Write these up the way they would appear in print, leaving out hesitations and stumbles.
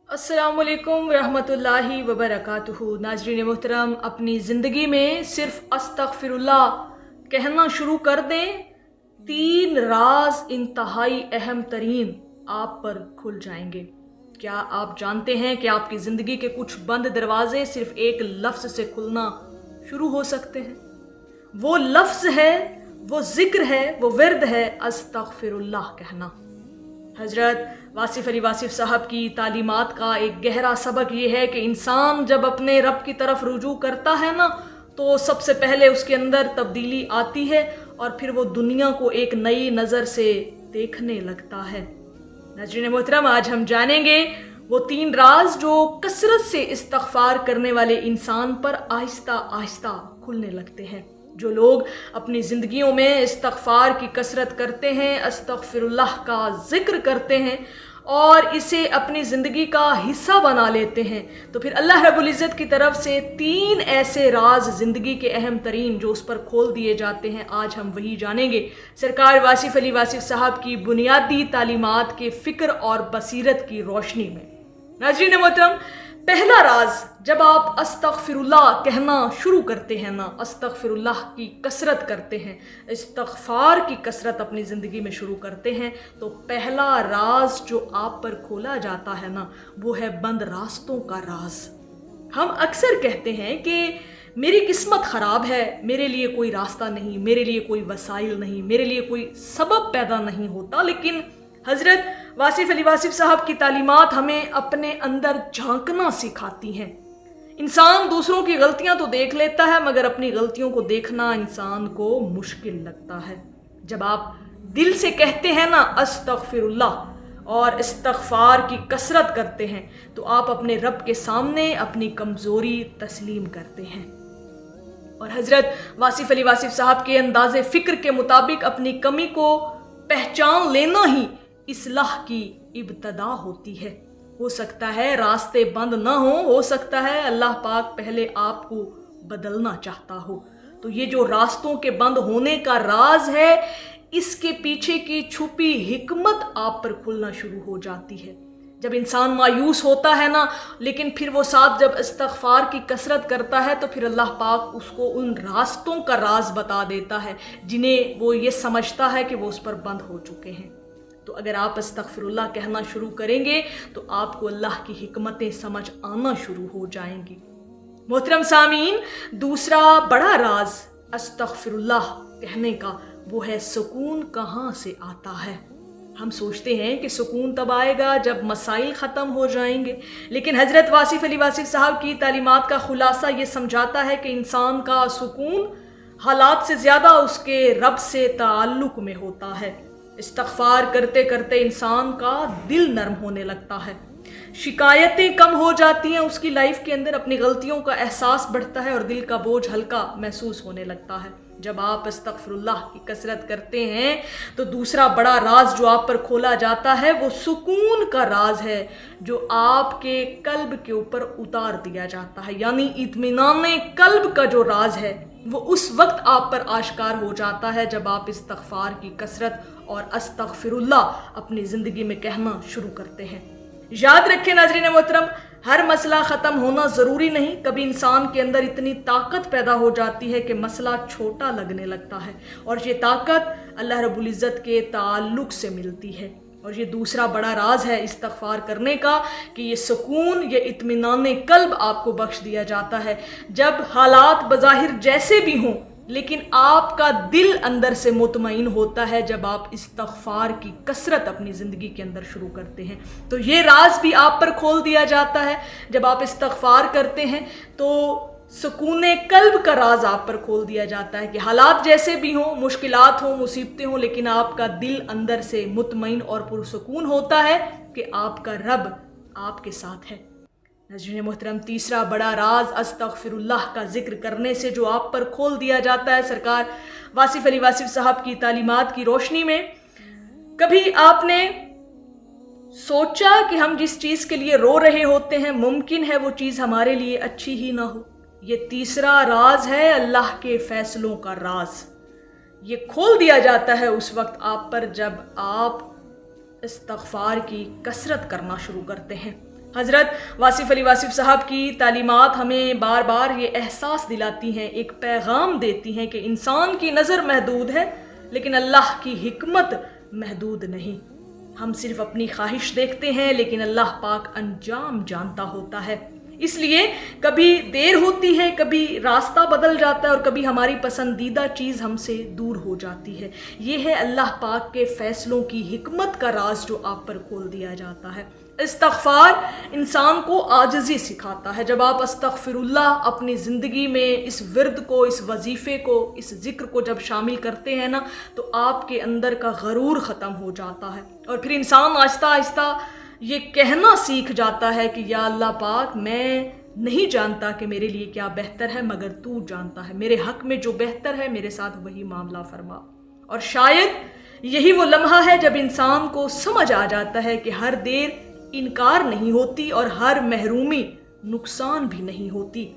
अस्सलाम वालेकुम रहमतुल्लाहि व बरकातुहू। नाज़रीन मोहतरम, अपनी ज़िंदगी में सिर्फ अस्तग़फिरुल्लाह कहना शुरू कर दें, 3 राज इंतहाई अहम तरीन आप पर खुल जाएंगे। क्या आप जानते हैं कि आपकी ज़िंदगी के कुछ बंद दरवाजे सिर्फ एक लफ्ज़ से खुलना शुरू हो सकते हैं? वो लफ्ज़ है, वो ज़िक्र है, वो विर्द है अस्तग़फिरुल्लाह कहना। हज़रत वासिफ़ अली वासिफ़ साहब की तालीमात का एक गहरा सबक ये है कि इंसान जब अपने रब की तरफ रुजू करता है ना, तो सबसे पहले उसके अंदर तब्दीली आती है और फिर वो दुनिया को एक नई नज़र से देखने लगता है। नाज़रीन मोहतरम, आज हम जानेंगे वो 3 राज जो कसरत से इस्तग़फ़ार करने वाले इंसान पर आहिस्ता आहिस्ता खुलने लगते हैं। जो लोग अपनी ज़िंदगियों में इस्तग़फ़ार की कसरत करते हैं, अस्तग़फ़िरुल्लाह का ज़िक्र करते हैं और इसे अपनी ज़िंदगी का हिस्सा बना लेते हैं, तो फिर अल्लाह रब्बुल इज़्ज़त की तरफ से 3 ऐसे राज ज़िंदगी के अहम तरीन जो उस पर खोल दिए जाते हैं, आज हम वही जानेंगे सरकार वासिफ़ अली वासिफ़ साहब की बुनियादी तालीमात के फ़िक्र और बसीरत की रोशनी में। नाज़रीन मोहतरम, पहला राज, जब आप अस्तग़फिरुल्लाह कहना शुरू करते हैं ना, अस्तग़फिरुल्लाह की कसरत करते हैं, इस्तग़फ़ार की कसरत अपनी ज़िंदगी में शुरू करते हैं, तो पहला राज जो आप पर खोला जाता है ना, वो है बंद रास्तों का राज। हम अक्सर कहते हैं कि मेरी किस्मत ख़राब है, मेरे लिए कोई रास्ता नहीं, मेरे लिए कोई वसाइल नहीं, मेरे लिए कोई सबब पैदा नहीं होता। लेकिन हज़रत वासिफ़ अली वासिफ़ साहब की तालीमात हमें अपने अंदर झांकना सिखाती हैं। इंसान दूसरों की गलतियां तो देख लेता है, मगर अपनी गलतियों को देखना इंसान को मुश्किल लगता है। जब आप दिल से कहते हैं ना अस्तग़फिरुल्लाह और इस्तग़फ़ार की कसरत करते हैं, तो आप अपने रब के सामने अपनी कमज़ोरी तस्लीम करते हैं। और हज़रत वासिफ़ अली वासिफ़ साहब के अंदाज़े फ़िक्र के मुताबिक अपनी कमी को पहचान लेना ही इस्लाह की इब्तदा होती है। हो सकता है रास्ते बंद ना हो सकता है अल्लाह पाक पहले आपको बदलना चाहता हो। तो ये जो रास्तों के बंद होने का राज है, इसके पीछे की छुपी हिकमत आप पर खुलना शुरू हो जाती है। जब इंसान मायूस होता है ना, लेकिन फिर वो साथ जब इस्तग़फ़ार की कसरत करता है, तो फिर अल्लाह पाक उसको उन रास्तों का राज बता देता है जिन्हें वो ये समझता है कि वो उस पर बंद हो चुके हैं। तो अगर आप अस्तग़फिरुल्लाह कहना शुरू करेंगे, तो आपको अल्लाह की हिकमतें समझ आना शुरू हो जाएंगी। मोहतरम सामीन, दूसरा बड़ा राज अस्तग़फिरुल्लाह कहने का वो है सुकून कहाँ से आता है। हम सोचते हैं कि सुकून तब आएगा जब मसाइल ख़त्म हो जाएंगे, लेकिन हज़रत वासिफ़ अली वासिफ़ साहब की तालीमात का खुलासा ये समझाता है कि इंसान का सुकून हालात से ज़्यादा उसके रब से ताल्लुक़ में होता है। इस्तग़फ़ार करते करते इंसान का दिल नरम होने लगता है, शिकायतें कम हो जाती हैं उसकी लाइफ के अंदर, अपनी गलतियों का एहसास बढ़ता है और दिल का बोझ हल्का महसूस होने लगता है। जब आप अस्तग़फिरुल्लाह की कसरत करते हैं, तो दूसरा बड़ा राज जो आप पर खोला जाता है वो सुकून का राज है, जो आपके कल्ब के ऊपर उतार दिया जाता है। यानी इत्मीनान कल्ब का जो राज है वो उस वक्त आप पर आश्कार हो जाता है जब आप इस्तग़फ़ार की कसरत और अस्तग़फिरुल्लाह अपनी ज़िंदगी में कहना शुरू करते हैं। याद रखें नाज़रीन मोहतरम, हर मसला ख़त्म होना ज़रूरी नहीं। कभी इंसान के अंदर इतनी ताकत पैदा हो जाती है कि मसला छोटा लगने लगता है, और ये ताकत अल्लाह रब्बुल इज़्ज़त के ताल्लुक़ से मिलती है। और ये दूसरा बड़ा राज है इस्तग़फ़ार करने का कि ये सुकून, ये इत्मीनान कल्ब आपको बख्श दिया जाता है जब हालात बज़ाहिर जैसे भी हों, लेकिन आपका दिल अंदर से मुतमईन होता है जब आप इस्तग़फ़ार की कसरत अपनी ज़िंदगी के अंदर शुरू करते हैं। तो ये राज भी आप पर खोल दिया जाता है। जब आप इस्तग़फ़ार करते हैं तो सुकून कल्ब का राज आप पर खोल दिया जाता है कि हालात जैसे भी हों, मुश्किलात हों, मुसीबतें हों, लेकिन आपका दिल अंदर से मुतमईन और पुरसुकून होता है कि आपका रब आपके साथ है। नाज़रीन मोहतरम, तीसरा बड़ा राज अस्तग़फिरुल्लाह का ज़िक्र करने से जो आप पर खोल दिया जाता है सरकार वासिफ़ अली वासिफ़ साहब की तालीमात की रोशनी में। कभी आपने सोचा कि हम जिस चीज़ के लिए रो रहे होते हैं, मुमकिन है वो चीज़ हमारे लिए अच्छी ही ना हो? ये तीसरा राज है अल्लाह के फ़ैसलों का राज। ये खोल दिया जाता है उस वक्त आप पर जब आप इस्तग़फ़ार की कसरत करना शुरू करते हैं। हज़रत वासिफ़ अली वासिफ़ साहब की तालीमात हमें बार बार ये एहसास दिलाती हैं, एक पैगाम देती हैं कि इंसान की नज़र महदूद है लेकिन अल्लाह की हिकमत महदूद नहीं। हम सिर्फ अपनी ख्वाहिश देखते हैं लेकिन अल्लाह पाक अंजाम जानता होता है। इसलिए कभी देर होती है, कभी रास्ता बदल जाता है और कभी हमारी पसंदीदा चीज़ हमसे दूर हो जाती है। ये है अल्लाह पाक के फ़ैसलों की हिकमत का राज जो आप पर खोल दिया जाता है। इस्तग़फ़ार इंसान को आजिज़ी सिखाता है। जब आप अस्तग़फ़िरुल्लाह अपनी ज़िंदगी में इस विर्द को, इस वजीफ़े को, इस ज़िक्र को जब शामिल करते हैं ना, तो आपके अंदर का गरूर ख़त्म हो जाता है और फिर इंसान आहिस्ता आहिस्ता ये कहना सीख जाता है कि या अल्लाह पाक, मैं नहीं जानता कि मेरे लिए क्या बेहतर है, मगर तू जानता है। मेरे हक़ में जो बेहतर है मेरे साथ वही मामला फरमा। और शायद यही वो लम्हा है जब इंसान को समझ आ जाता है कि हर देर इनकार नहीं होती और हर महरूमी नुकसान भी नहीं होती।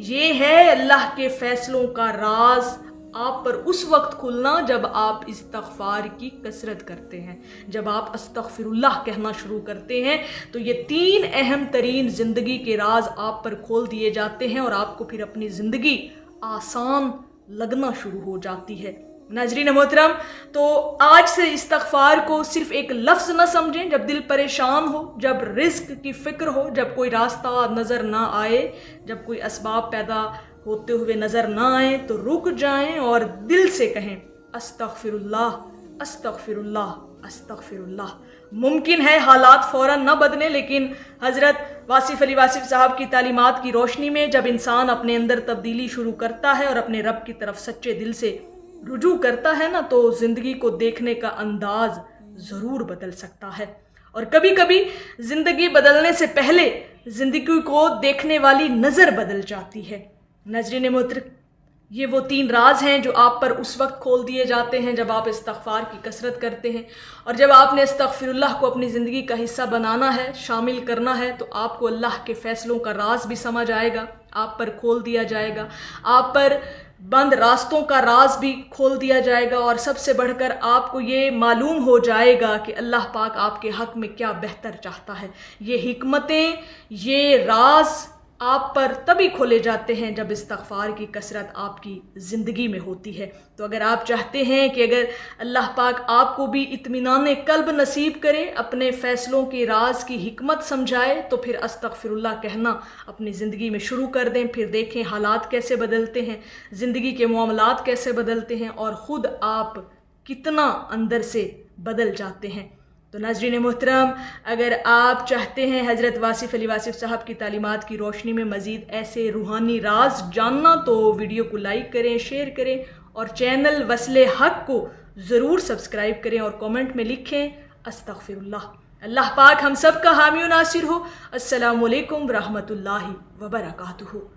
ये है अल्लाह के फ़ैसलों का राज आप पर उस वक्त खुलना जब आप इस्तग़फ़ार की कसरत करते हैं, जब आप अस्तग़फ़िरुल्लाह कहना शुरू करते हैं, तो ये 3 अहम तरीन ज़िंदगी के राज आप पर खोल दिए जाते हैं और आपको फिर अपनी ज़िंदगी आसान लगना शुरू हो जाती है। नाज़रीन मोहतरम, तो आज से इस्तग़फ़ार को सिर्फ़ एक लफ्ज़ न समझें। जब दिल परेशान हो, जब रिज़्क़ की फ़िक्र हो, जब कोई रास्ता नज़र ना आए, जब कोई असबाब पैदा होते हुए नज़र ना आए, तो रुक जाएं और दिल से कहें अस्तग़फ़िरुल्लाह, अस्तग़फ़िरुल्लाह, अस्तग़फ़िरुल्लाह। मुमकिन है हालात फ़ौरन न बदलें, लेकिन हज़रत वासिफ़ अली वासिफ़ साहब की तालीमात की रोशनी में जब इंसान अपने अंदर तब्दीली शुरू करता है और अपने रब की तरफ सच्चे दिल से रुजू करता है ना, तो ज़िंदगी को देखने का अंदाज़ ज़रूर बदल सकता है। और कभी कभी ज़िंदगी बदलने से पहले ज़िंदगी को देखने वाली नज़र बदल जाती है। नाज़रीन मोहतरम, ये वो 3 राज हैं जो आप पर उस वक्त खोल दिए जाते हैं जब आप इस्तग़फ़ार की कसरत करते हैं। और जब आपने अस्तग़फ़िरुल्लाह को अपनी ज़िंदगी का हिस्सा बनाना है, शामिल करना है, तो आपको अल्लाह के फ़ैसलों का राज भी समझ आएगा, आप पर खोल दिया जाएगा, आप पर बंद रास्तों का राज भी खोल दिया जाएगा और सबसे बढ़कर आपको ये मालूम हो जाएगा कि अल्लाह पाक आपके हक़ में क्या बेहतर चाहता है। ये हिकमतें, ये राज आप पर तभी खोले जाते हैं जब इस्तग़फ़ार की कसरत आपकी ज़िंदगी में होती है। तो अगर आप चाहते हैं कि अगर अल्लाह पाक आपको भी इत्मीनान क़ल्ब नसीब करे, अपने फ़ैसलों के राज की हिकमत समझाए, तो फिर अस्तग़फ़िरुल्लाह कहना अपनी ज़िंदगी में शुरू कर दें। फिर देखें हालात कैसे बदलते हैं, ज़िंदगी के मामलात कैसे बदलते हैं और ख़ुद आप कितना अंदर से बदल जाते हैं। तो नाज़रीन मोहतरम, अगर आप चाहते हैं हज़रत वासिफ़ अली वासिफ़ साहब की तालीमात की रोशनी में मज़ीद ऐसे रूहानी राज जानना, तो वीडियो को लाइक करें, शेयर करें और चैनल वस्ले हक़ को ज़रूर सब्सक्राइब करें और कमेंट में लिखें अस्तग़फ़िरुल्लाह। अल्लाह पाक हम सब का हामी व नासिर हो। अस्सलामु अलैकुम व रहमतुल्लाहि व बरकातुहू।